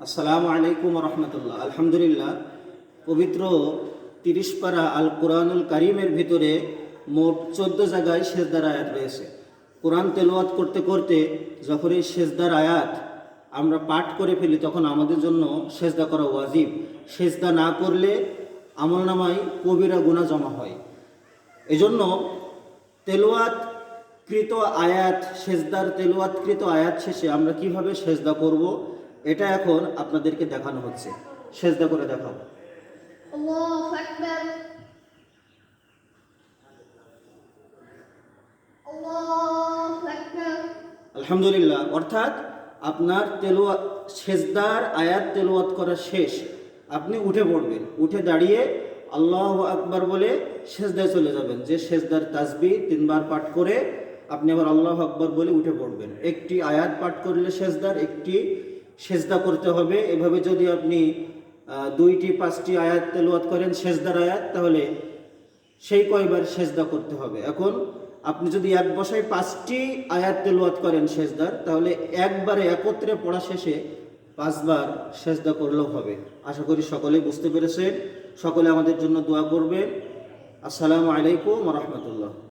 আসসালামু আলাইকুম রহমতুল্লাহ। আলহামদুলিল্লাহ, পবিত্র 30 পারা আল কোরআনুল কারিমের ভিতরে মোট 14 জায়গায় সেজদার আয়াত রয়েছে। কোরআন তেলাওয়াত করতে করতে যখন এই সেজদার আয়াত আমরা পাঠ করে ফেলি তখন আমাদের জন্য সেজদা করা ওয়াজিব। সেজদা না করলে আমলনামায় কবিরা গুনাহ জমা হয়। এজন্য তেলাওয়াতকৃত আয়াত, সেজদার তেলাওয়াতকৃত আয়াত শেষে আমরা কিভাবে সেজদা করব এটা এখন আপনাদেরকে দেখানো হচ্ছে। সেজদা করে দেখাও। আল্লাহু আকবার, আল্লাহু আকবার। আলহামদুলিল্লাহ, অর্থাৎ আপনার সেজদার আয়াত তেলাওয়াত করা শেষ, আপনি উঠে পড়বেন। উঠে দাঁড়িয়ে আল্লাহু আকবার বলে সেজদায় চলে যাবেন। যে সেজদার তাসবিহ 3 বার পাঠ করে আপনি আবার আল্লাহু আকবার বলে উঠে পড়বেন। একটি আয়াত পাঠ করলে সেজদার একটি সেজদা করতে হবে। এভাবে যদি আপনি 2টি 5টি আয়াত তেলাওয়াত করেন সেজদার আয়াত, তাহলে সেই কয়বার সেজদা করতে হবে। এখন আপনি যদি এক বসায় 5টি আয়াত তেলাওয়াত করেন সেজদার, তাহলে একবারে একত্রে পড়া শেষে 5 বার সেজদা করলেও হবে। আশা করি সকলেই বুঝতে পেরেছেন। সকলে আমাদের জন্য দোয়া করবেন। আসসালামু আলাইকুম ওয়া রাহমাতুল্লাহ।